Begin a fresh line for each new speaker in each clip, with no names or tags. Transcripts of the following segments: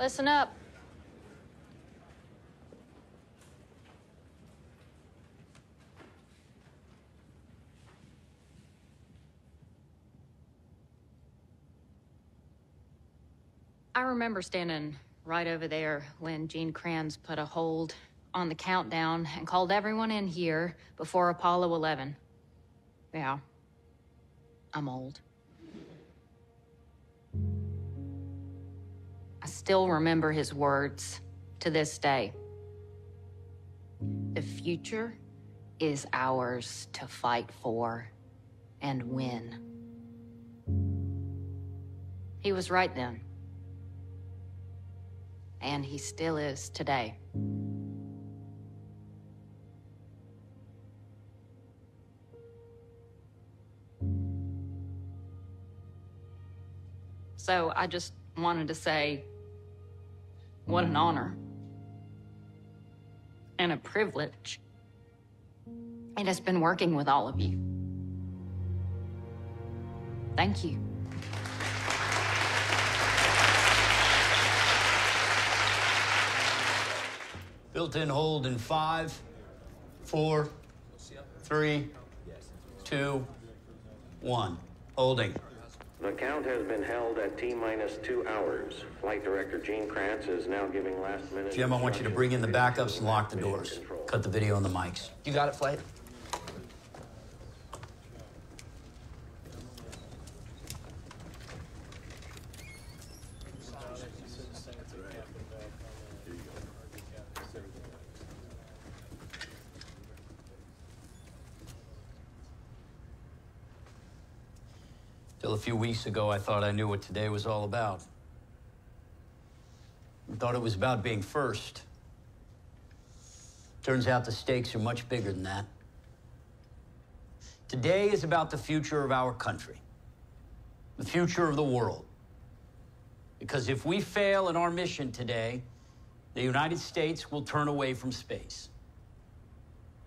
Listen up. I remember standing right over there when Gene Kranz put a hold on the countdown and called everyone in here before Apollo 11. Yeah, I'm old. I still remember his words to this day. The future is ours to fight for and win. He was right then. And he still is today. So I just wanted to say, what an honor and a privilege it has been working with all of you. Thank you.
Built-in hold in 5, 4, 3, 2, 1. Holding.
The count has been held at T-minus 2 hours. Flight Director Gene Kranz is now giving last-minute...
Jim, I want you to bring in the backups and lock the doors. Cut the video and the mics.
You got it, Flight?
Till a few weeks ago, I thought I knew what today was all about. I thought it was about being first. Turns out the stakes are much bigger than that. Today is about the future of our country, the future of the world. Because if we fail in our mission today, the United States will turn away from space,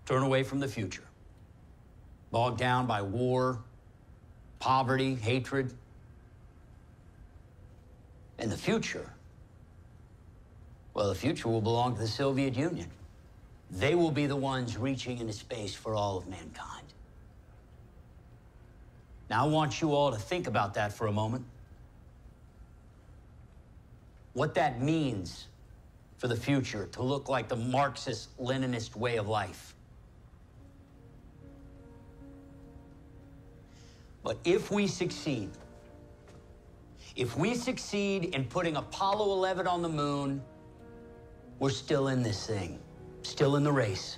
turn away from the future, bogged down by war, poverty, hatred. And the future, well, the future will belong to the Soviet Union. They will be the ones reaching into space for all of mankind. Now, I want you all to think about that for a moment. What that means for the future to look like the Marxist-Leninist way of life. But if we succeed in putting Apollo 11 on the moon, we're still in this thing, still in the race.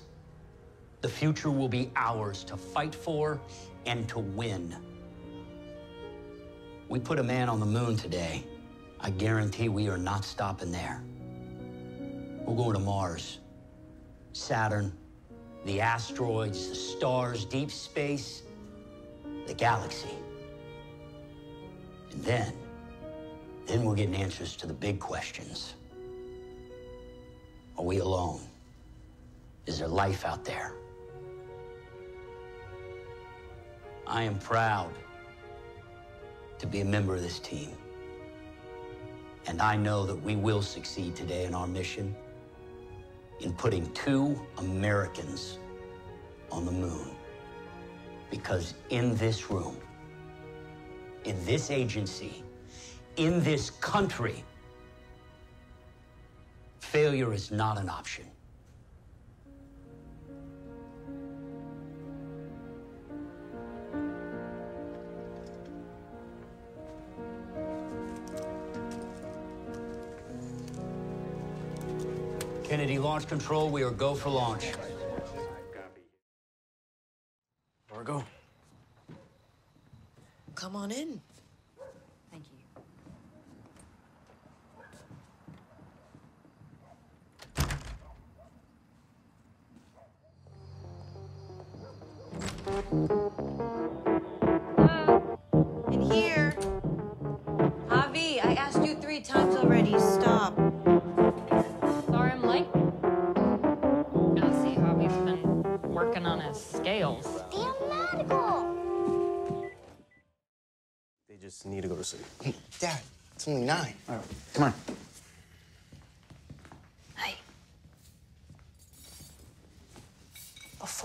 The future will be ours to fight for and to win. We put a man on the moon today. I guarantee we are not stopping there. We're going to Mars, Saturn, the asteroids, the stars, deep space, the galaxy. And then we're getting answers to the big questions. Are we alone? Is there life out there? I am proud to be a member of this team. And I know that we will succeed today in our mission in putting 2 Americans on the moon. Because in this room, in this agency, in this country, failure is not an option. Kennedy, launch control, we are go for launch.
Where we go?
Come on in.
Thank you.
In here. Javi, I asked you 3 times already. Stop.
Sorry I'm late. I see Javi's been working on his scales.
Damn medical!
They just need to go to sleep.
Dad, it's only 9.
All right, come on.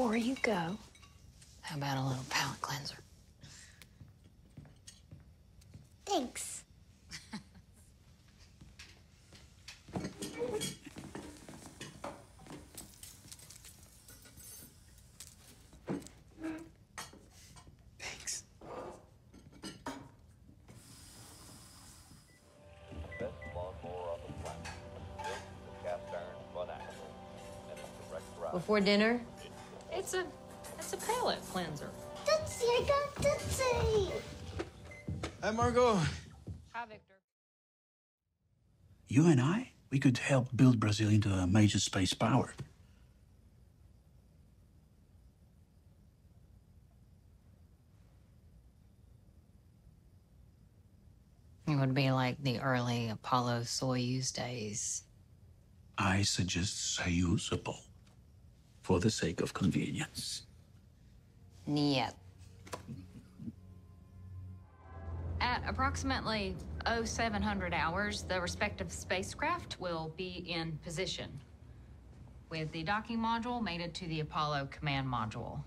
Before you go, how about a little palate cleanser?
Thanks.
Thanks.
Best lawnmower on the planet. Built with cast iron butt axle and its direct drive.
Before dinner?
It's a palate cleanser.
Tootsie, I got Tootsie.
Hi, Margot.
Hi, Victor.
You and I, we could help build Brazil into a major space power.
It would be like the early Apollo-Soyuz days.
I suggest Soyuz, Apollo, for the sake of convenience.
Niet. At approximately 0700 hours, the respective spacecraft will be in position, with the docking module mated to the Apollo command module.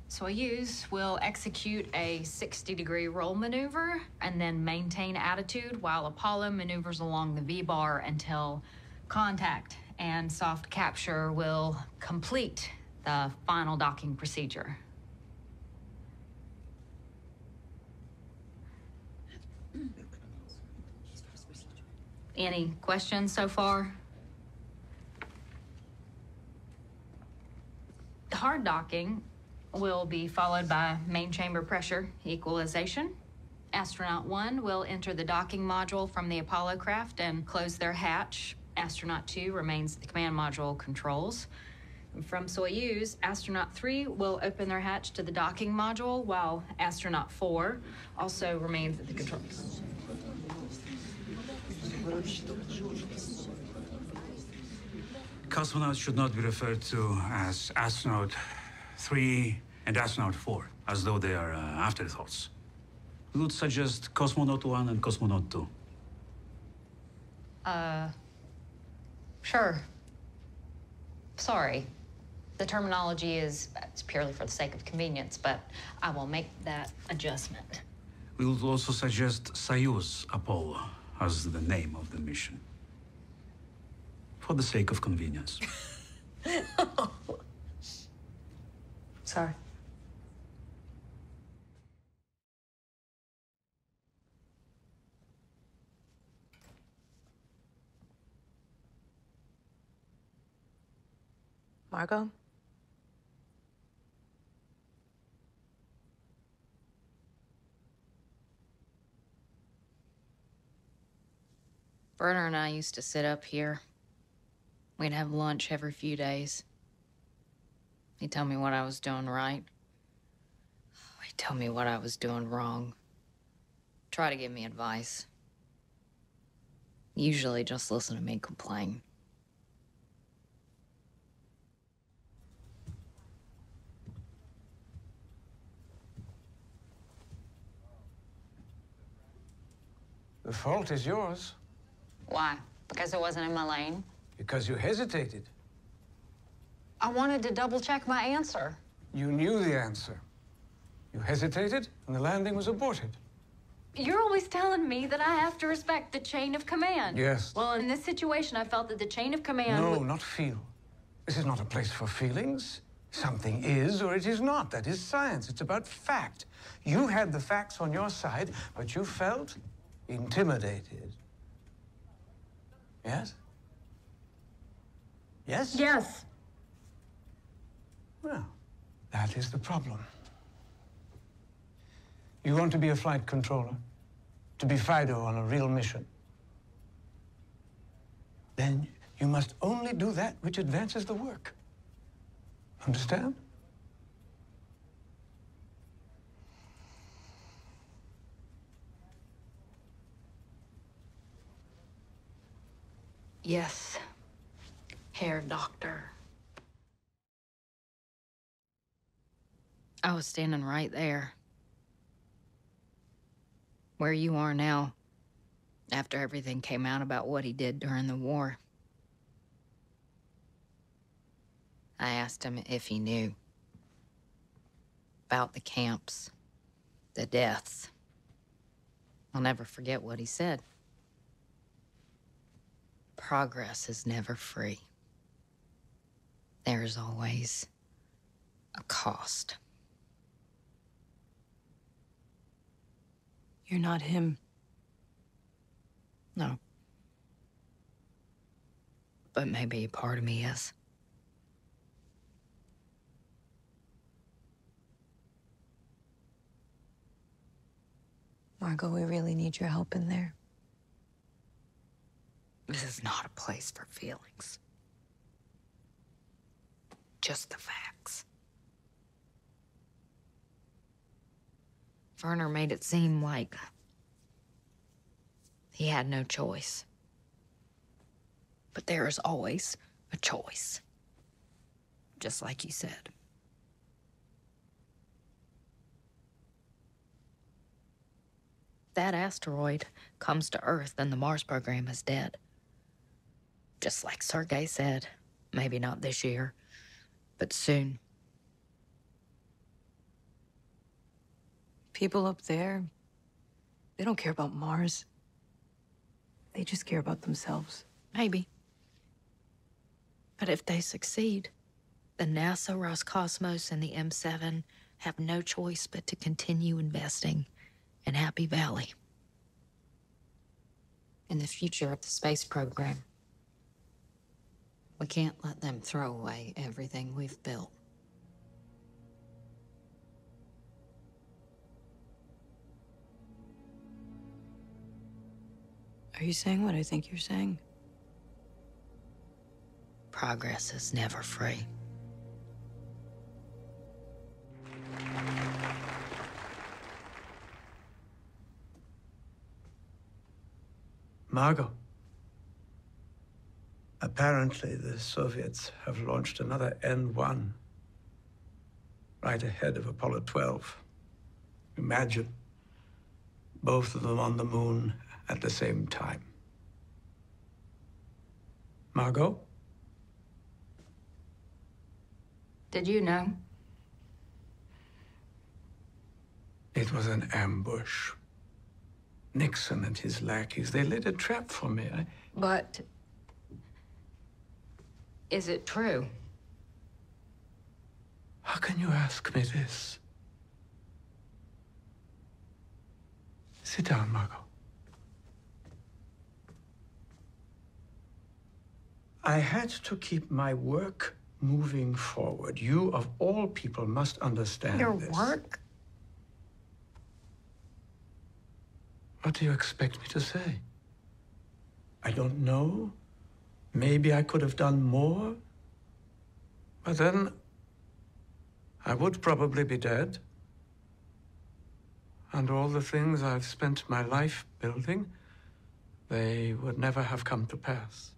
Soyuz will execute a 60-degree roll maneuver and then maintain attitude while Apollo maneuvers along the V-bar until contact and soft capture will complete the final docking procedure. Any questions so far? Hard docking will be followed by main chamber pressure equalization. Astronaut 1 will enter the docking module from the Apollo craft and close their hatch. Astronaut 2 remains at the command module controls. From Soyuz, Astronaut 3 will open their hatch to the docking module, while Astronaut 4 also remains at the controls.
Cosmonauts should not be referred to as astronaut 3 and astronaut 4, as though they are afterthoughts. We would suggest cosmonaut 1 and cosmonaut 2.
Sure. Sorry. The terminology is it's purely for the sake of convenience, but I will make that adjustment.
We would also suggest Soyuz Apollo as the name of the mission, for the sake of convenience.
Sorry. Margot?
Berner and I used to sit up here. We'd have lunch every few days. He'd tell me what I was doing right. He'd tell me what I was doing wrong. Try to give me advice. Usually just listen to me complain.
The fault is yours.
Why? Because it wasn't in my lane?
Because you hesitated.
I wanted to double check my answer.
You knew the answer. You hesitated, and the landing was aborted.
You're always telling me that I have to respect the chain of command.
Yes.
Well, in this situation, I felt that the chain of command
No, not feel. This is not a place for feelings. Something is or it is not. That is science. It's about fact. You had the facts on your side, but you felt intimidated. Yes? Yes?
Yes.
Well, that is the problem. You want to be a flight controller, to be Fido on a real mission. Then you must only do that which advances the work. Understand?
Yes, Herr Doctor. I was standing right there. Where you are now, after everything came out about what he did during the war. I asked him if he knew. about the camps, the deaths. I'll never forget what he said. Progress is never free. There's always a cost.
You're not him.
No. But maybe a part of me is.
Margot, we really need your help in there.
This is not a place for feelings. Just the facts. Werner made it seem like he had no choice. But there is always a choice. Just like you said. That asteroid comes to Earth, then the Mars program is dead. Just like Sergei said, maybe not this year, but soon.
People up there, they don't care about Mars. They just care about themselves.
Maybe. But if they succeed, then NASA, Roscosmos, and the M7 have no choice but to continue investing in Happy Valley. In the future of the space program. We can't let them throw away everything we've built.
Are you saying what I think you're saying?
Progress is never free.
Margot. Apparently, the Soviets have launched another N-1 right ahead of Apollo 12. Imagine both of them on the moon at the same time. Margot?
Did you know?
It was an ambush. Nixon and his lackeys, they laid a trap for me.
But is it true?
How can you ask me this? Sit down, Margot. I had to keep my work moving forward. You, of all people, must understand
Your
this.
work?
What do you expect me to say? I don't know. Maybe I could have done more. But then I would probably be dead. And all the things I've spent my life building, they would never have come to pass.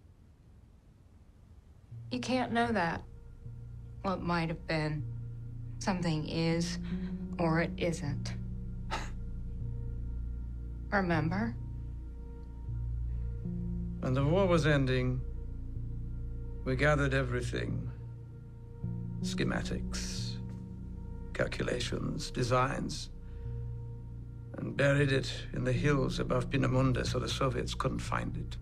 You can't know that. What might have been. Something is, or it isn't. Remember?
When the war was ending, we gathered everything. Schematics, calculations, designs, and buried it in the hills above Peenemünde so the Soviets couldn't find it.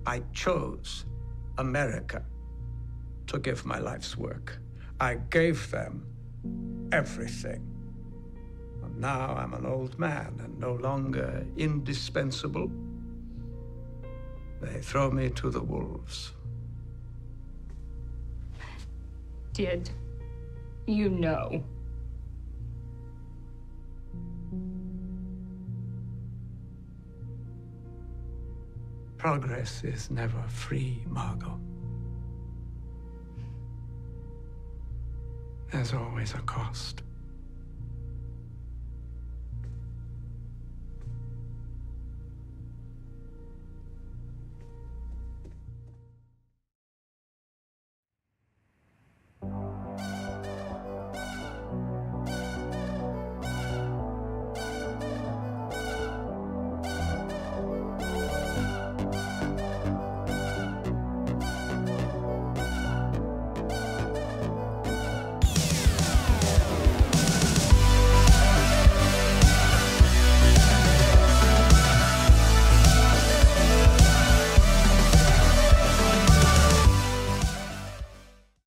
I chose America to give my life's work. I gave them everything. And now I'm an old man and no longer indispensable. They throw me to the wolves.
Did you know?
Progress is never free, Margot. There's always a cost.